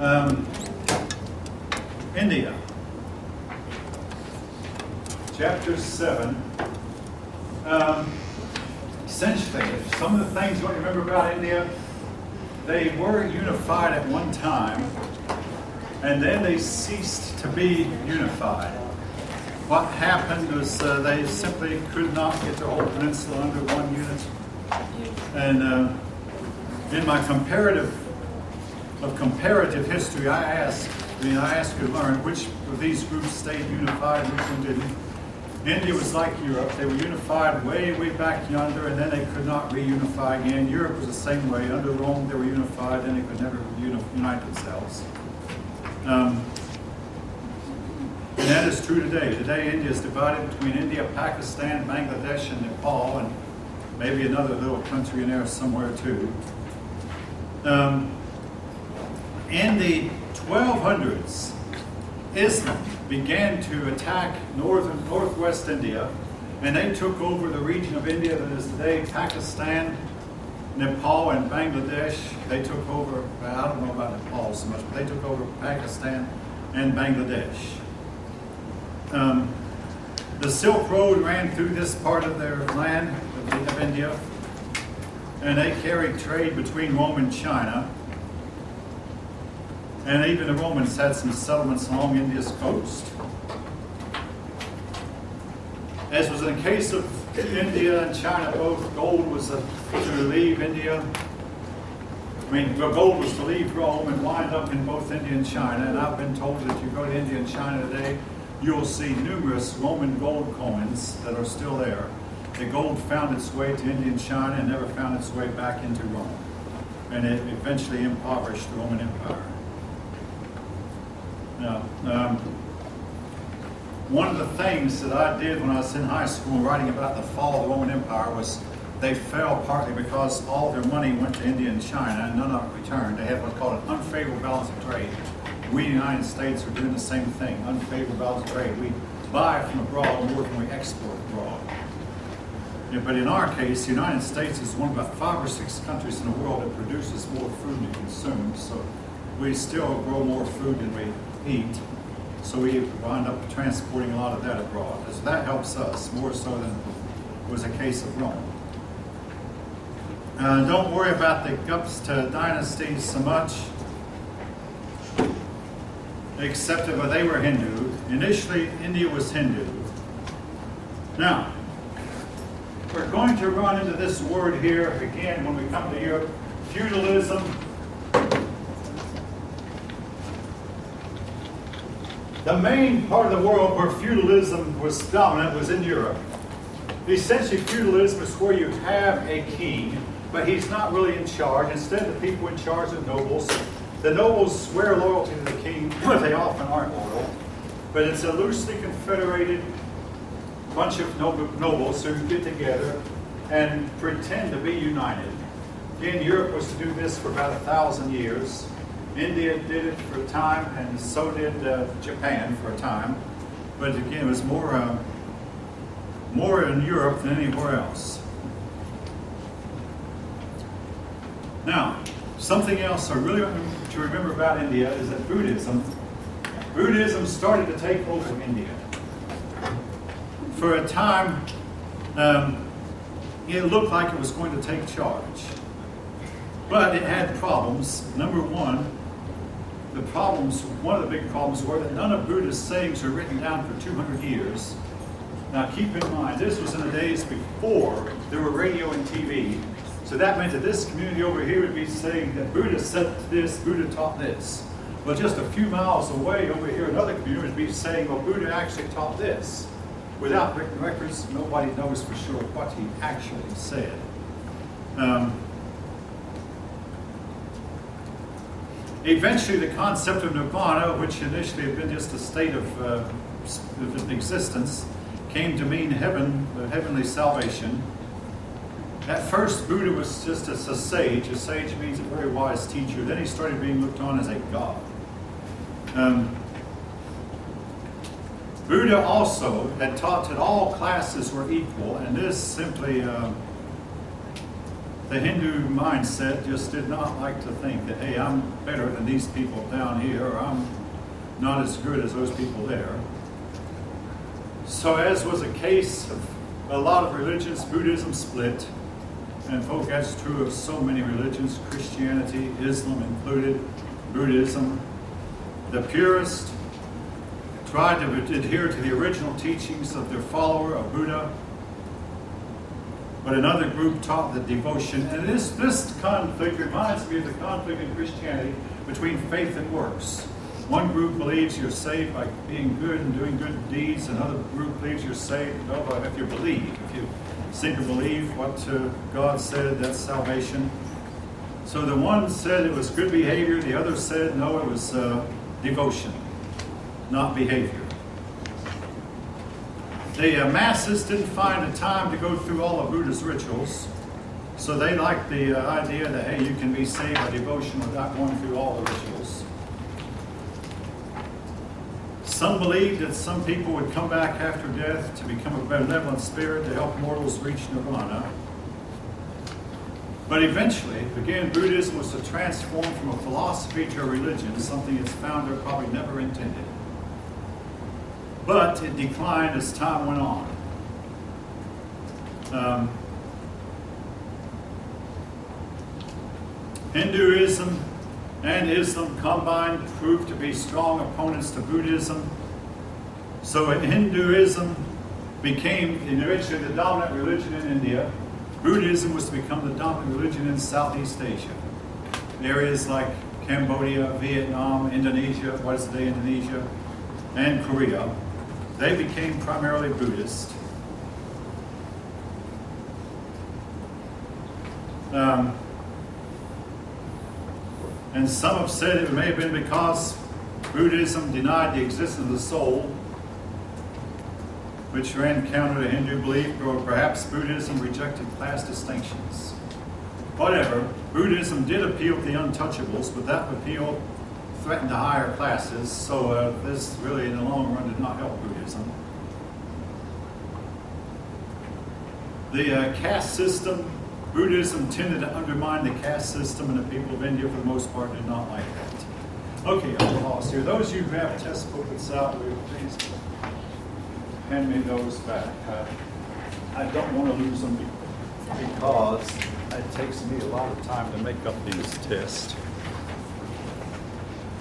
Um, India, chapter 7. Essentially, some of the things you want to remember about India, they were unified at one time, and then they ceased to be unified. What happened was they simply could not get the whole peninsula under one unit. And in my comparative history, I asked you to learn which of these groups stayed unified and which one didn't. India was like Europe. They were unified way, way back yonder, and then they could not reunify again. Europe was the same way. Under Rome, they were unified, and they could never unite themselves. And that is true today. Today, India is divided between India, Pakistan, Bangladesh, and Nepal, and maybe another little country in there somewhere too. In the 1200s, Islam began to attack northwest India, and they took over the region of India that is today Pakistan, Nepal, and Bangladesh. They took over, I don't know about Nepal so much, but they took over Pakistan and Bangladesh. The Silk Road ran through this part of their land, of India, and they carried trade between Rome and China. And even the Romans had some settlements along India's coast. As was in the case of India and China both, gold was to leave India. Gold was to leave Rome and wind up in both India and China. And I've been told that if you go to India and China today, you'll see numerous Roman gold coins that are still there. The gold found its way to India and China and never found its way back into Rome. And it eventually impoverished the Roman Empire. Now, one of the things that I did when I was in high school writing about the fall of the Roman Empire was they fell partly because all their money went to India and China and none of it returned. They had what's called an unfavorable balance of trade. We in the United States are doing the same thing, unfavorable balance of trade. We buy from abroad more than we export abroad. Yeah, but in our case, the United States is one of about 5 or 6 countries in the world that produces more food than it consumes. So we still grow more food than we eat, so we wind up transporting a lot of that abroad. So that helps us more so than was the case of Rome. Don't worry about the Gupta dynasties so much, except that they were Hindu. Initially, India was Hindu. Now, we're going to run into this word here again when we come to Europe, feudalism. The main part of the world where feudalism was dominant was in Europe. Essentially, feudalism is where you have a king, but he's not really in charge. Instead, the people in charge are nobles. The nobles swear loyalty to the king, but they often aren't loyal. But it's a loosely confederated bunch of nobles who get together and pretend to be united. Again, Europe was to do this for about 1,000 years. India did it for a time, and so did Japan for a time. But again, it was more in Europe than anywhere else. Now, something else I really want to remember about India is that Buddhism started to take over India. For a time, it looked like it was going to take charge. But it had problems. Number one, one of the big problems were that none of Buddha's sayings were written down for 200 years. Now keep in mind, this was in the days before there were radio and TV. So that meant that this community over here would be saying that Buddha said this, Buddha taught this. Well, just a few miles away over here, another community would be saying, well, Buddha actually taught this. Without written records, nobody knows for sure what he actually said. Eventually, the concept of nirvana, which initially had been just a state of existence, came to mean heaven, heavenly salvation. At first, Buddha was just a sage. A sage means a very wise teacher. Then he started being looked on as a god. Buddha also had taught that all classes were equal, and this simply the Hindu mindset just did not like to think that, hey, I'm better than these people down here, or I'm not as good as those people there. So as was a case of a lot of religions, Buddhism split. And folk, that's true of so many religions, Christianity, Islam included, Buddhism. The purists tried to adhere to the original teachings of their follower, of Buddha. But another group taught the devotion. And this conflict reminds me of the conflict in Christianity between faith and works. One group believes you're saved by being good and doing good deeds. Another group believes you're saved if you believe. If you simply believe what God said, that's salvation. So the one said it was good behavior. The other said, no, it was devotion, not behavior. The masses didn't find the time to go through all of Buddha's rituals. So they liked the idea that, hey, you can be saved by devotion without going through all the rituals. Some believed that some people would come back after death to become a benevolent spirit to help mortals reach nirvana. But eventually, again, Buddhism was to transform from a philosophy to a religion, something its founder probably never intended. But it declined as time went on. Hinduism and Islam combined proved to be strong opponents to Buddhism. So Hinduism became eventually the dominant religion in India. Buddhism was to become the dominant religion in Southeast Asia. Areas like Cambodia, Vietnam, Indonesia, what is today Indonesia, and Korea, they became primarily Buddhist. And some have said it may have been because Buddhism denied the existence of the soul, which ran counter to Hindu belief, or perhaps Buddhism rejected class distinctions. Whatever, Buddhism did appeal to the untouchables, but that appeal threatened the higher classes, so this really in the long run did not help Buddhism. The caste system, Buddhism tended to undermine the caste system, and the people of India, for the most part, did not like that. Okay, I'll pause here. Those of you who have test booklets out, will you please hand me those back. I don't want to lose them because it takes me a lot of time to make up these tests.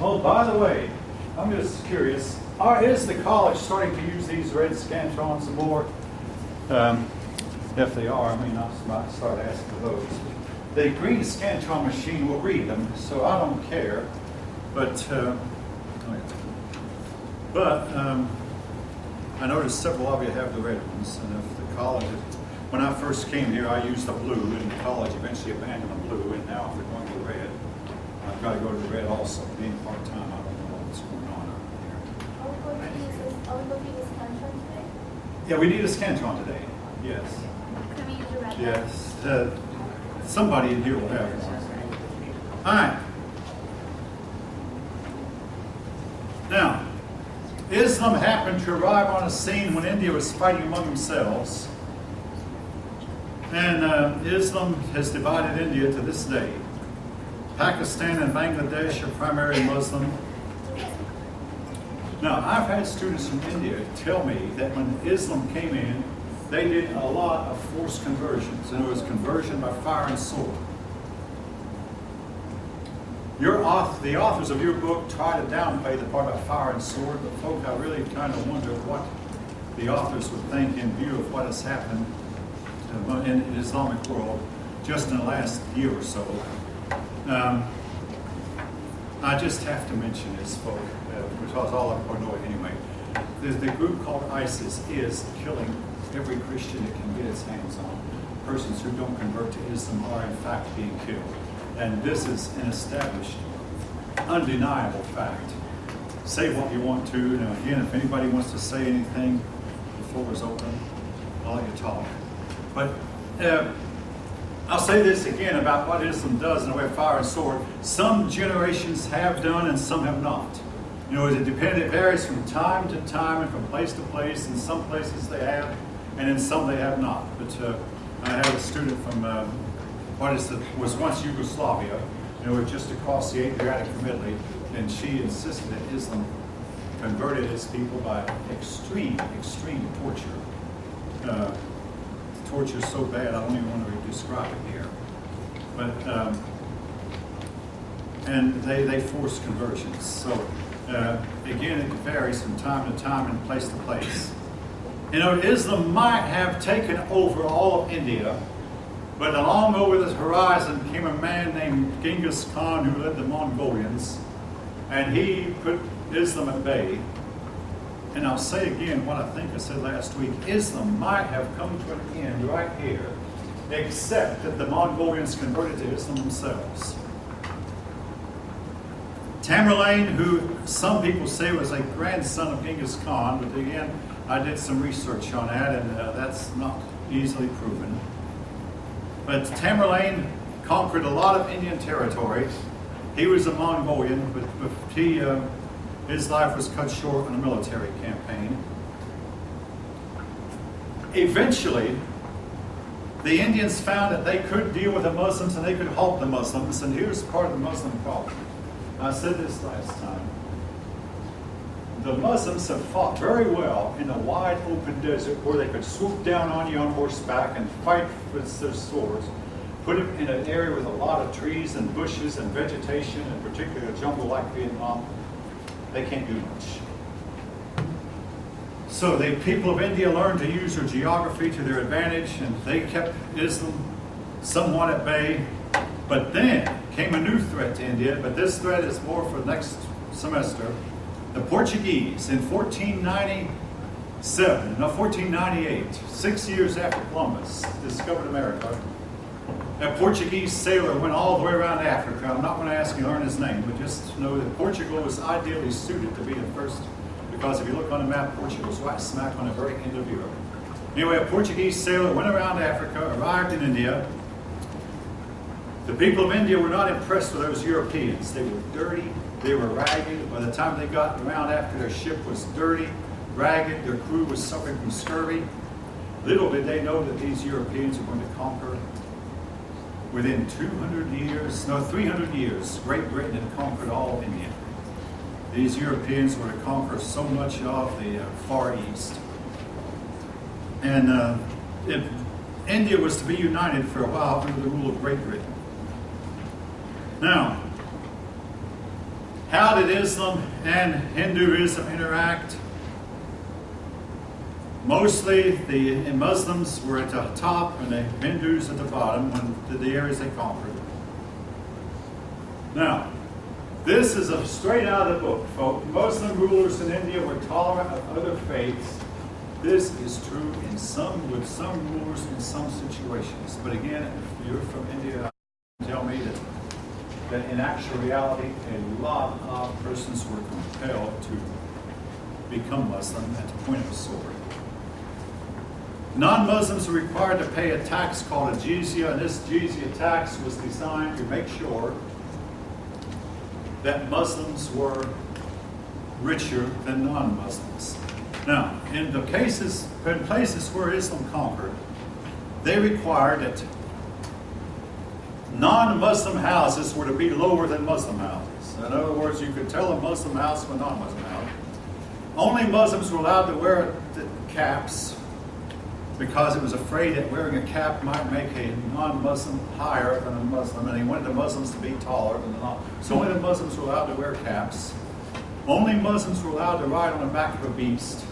Oh, by the way, I'm just curious, is the college starting to use these red Scantrons some more? If they are, I may not start asking for those. The green Scantron machine will read them, so I don't care. But I noticed several of you have the red ones, and if the college, when I first came here, I used the blue, and the college eventually abandoned the blue, and now if they're going to the red, I've got to go to the red also. Being part-time, I don't know what's going on out here. Are we looking at Scantron today? Yeah, we need a Scantron today. Yes. Can we use the red? Yes. Somebody in here will have one. All right. Now, Islam happened to arrive on a scene when India was fighting among themselves. And Islam has divided India to this day. Pakistan and Bangladesh are primarily Muslim. Now, I've had students from India tell me that when Islam came in, they did a lot of forced conversions, and it was conversion by fire and sword. The authors of your book try to downplay the part about fire and sword, but folk, I really kind of wonder what the authors would think in view of what has happened in the Islamic world just in the last year or so. I just have to mention this, folk, because all of them know it anyway. The group called ISIS is killing every Christian it can get its hands on. Persons who don't convert to Islam are in fact being killed. And this is an established, undeniable fact. Say what you want to. Now again, if anybody wants to say anything, the floor is open. I'll let you talk. But I'll say this again about what Islam does in the way of fire and sword. Some generations have done and some have not. You know, it varies from time to time and from place to place. In some places they have, and in some they have not. But I have a student from was once Yugoslavia, and it was just across the Adriatic from Italy, and she insisted that Islam converted its people by extreme torture. Torture so bad I don't even want to describe it here. But and they forced conversions. So again, it varies from time to time and place to place. You know, Islam might have taken over all of India, but along over the horizon came a man named Genghis Khan who led the Mongolians, and he put Islam at bay. And I'll say again what I think I said last week. Islam might have come to an end right here, except that the Mongolians converted to Islam themselves. Tamerlane, who some people say was a grandson of Genghis Khan, but again, I did some research on that, and that's not easily proven. But Tamerlane conquered a lot of Indian territory. He was a Mongolian, but his life was cut short on a military campaign. Eventually, the Indians found that they could deal with the Muslims and they could halt the Muslims, and here's part of the Muslim problem. I said this last time. The Muslims have fought very well in a wide open desert where they could swoop down on you on horseback and fight with their swords, put them in an area with a lot of trees and bushes and vegetation, and particularly a jungle like Vietnam. They can't do much. So the people of India learned to use their geography to their advantage, and they kept Islam somewhat at bay. But then came a new threat to India, but this threat is more for next semester. The Portuguese in 1498, 6 years after Columbus discovered America, a Portuguese sailor went all the way around Africa. I'm not going to ask you to learn his name, but just know that Portugal was ideally suited to be the first, because if you look on the map, Portugal is right smack on the very end of Europe. Anyway, a Portuguese sailor went around Africa, arrived in India. The people of India were not impressed with those Europeans. They were dirty, they were ragged. By the time they got around after, their ship was dirty, ragged, their crew was suffering from scurvy. Little did they know that these Europeans were going to conquer. Within 300 years, Great Britain had conquered all of India. These Europeans were to conquer so much of the Far East. And India was to be united for a while under the rule of Great Britain. Now, how did Islam and Hinduism interact? Mostly the Muslims were at the top and the Hindus at the bottom when the areas they conquered. Now, this is straight out of the book, folks. Muslim rulers in India were tolerant of other faiths. This is true with some rulers in some situations. But again, if you're from India, tell me that in actual reality, a lot of persons were compelled to become Muslim at the point of a sword. Non-Muslims were required to pay a tax called a jizya, and this jizya tax was designed to make sure that Muslims were richer than non-Muslims. Now, in places where Islam conquered, they required that non-Muslim houses were to be lower than Muslim houses. In other words, you could tell a Muslim house from a non-Muslim house. Only Muslims were allowed to wear the caps, because it was afraid that wearing a cap might make a non-Muslim higher than a Muslim, and he wanted the Muslims to be taller than the non. So only the Muslims were allowed to wear caps. Only Muslims were allowed to ride on the back of a beast,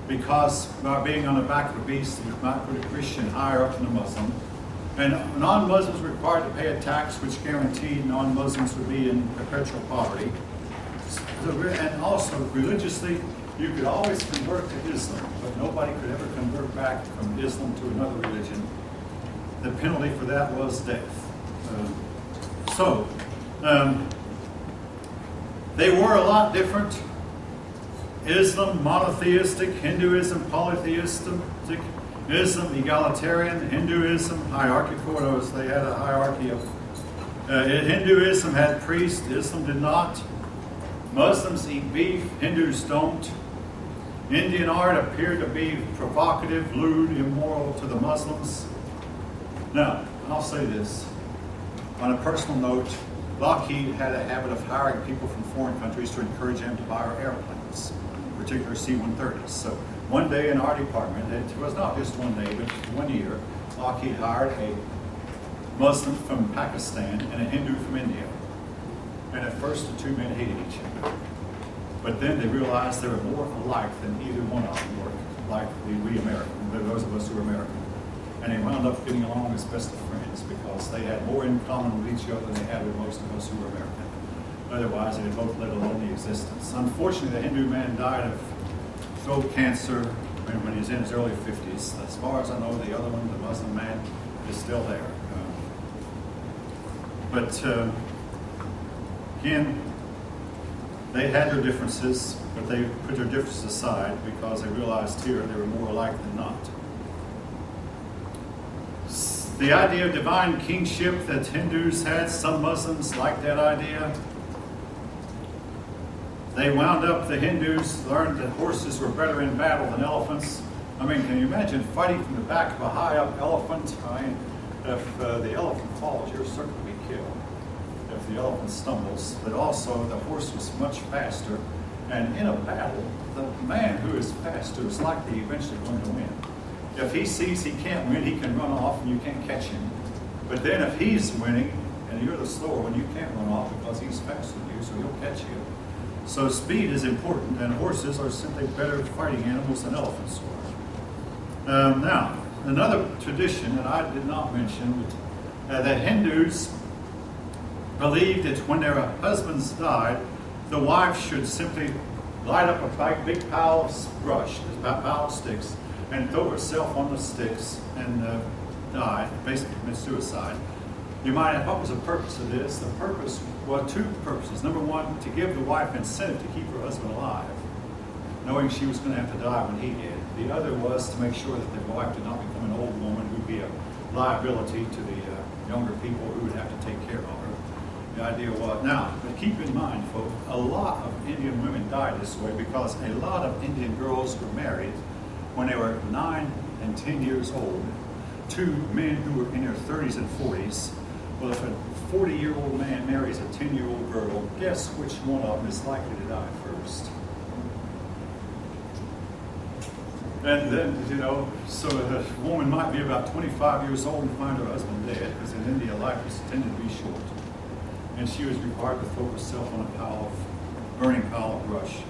because by being on the back of a beast, you might put a Christian higher up than a Muslim. And non-Muslims were required to pay a tax which guaranteed non-Muslims would be in perpetual poverty. And also, religiously, you could always convert to Islam, but nobody could ever convert back from Islam to another religion. The penalty for that was death. They were a lot different. Islam, monotheistic; Hinduism, polytheistic; Islam, egalitarian; Hinduism, hierarchical. They had a hierarchy of... Hinduism had priests, Islam did not. Muslims eat beef, Hindus don't. Indian art appeared to be provocative, lewd, immoral to the Muslims. Now, I'll say this. On a personal note, Lockheed had a habit of hiring people from foreign countries to encourage them to buy our airplanes, particularly C-130s. So one day in our department, it was not just one day, but 1 year, Lockheed hired a Muslim from Pakistan and a Hindu from India. And at first, the two men hated each other. But then they realized they were more alike than either one of them were, like we Americans, those of us who were American. And they wound up getting along as best of friends because they had more in common with each other than they had with most of us who were American. Otherwise, they both led a lonely existence. Unfortunately, the Hindu man died of throat cancer when he was in his early 50s. As far as I know, the other one, the Muslim man, is still there. Again, they had their differences, but they put their differences aside because they realized here they were more alike than not. The idea of divine kingship that Hindus had, some Muslims liked that idea. They wound up, the Hindus learned that horses were better in battle than elephants. I mean, can you imagine fighting from the back of a high up elephant? I mean, if the elephant falls, you're certain to be killed. If the elephant stumbles, but also the horse was much faster. And in a battle, the man who is faster is likely eventually going to win. If he sees he can't win, he can run off and you can't catch him. But then if he's winning and you're the slower one, you can't run off because he's faster than you, so he'll catch you. So speed is important, and horses are simply better fighting animals than elephants were. Now, another tradition that I did not mention, that Hindus believed that when their husbands died, the wife should simply light up a big pile of brush, a pile of sticks, and throw herself on the sticks and die, basically commit suicide. You might ask, what was the purpose of this? The purpose, well, two purposes. Number one, to give the wife incentive to keep her husband alive, knowing she was going to have to die when he did. The other was to make sure that the wife did not become an old woman who would be a liability to the younger people who would have to take care of her. The idea was, now, but keep in mind, folks, a lot of Indian women died this way because a lot of Indian girls were married when they were 9 and 10 years old to men who were in their 30s and 40s. Well, if a 40-year-old man marries a 10-year-old girl, guess which one of them is likely to die first? And then, so a woman might be about 25 years old and find her husband dead, because in India, life is tended to be short. And she was required to throw herself on a burning pile of brush.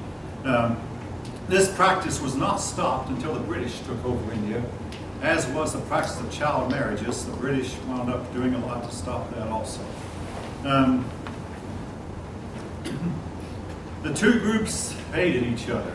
This practice was not stopped until the British took over India, as was the practice of child marriages. The British wound up doing a lot to stop that also. The two groups hated each other.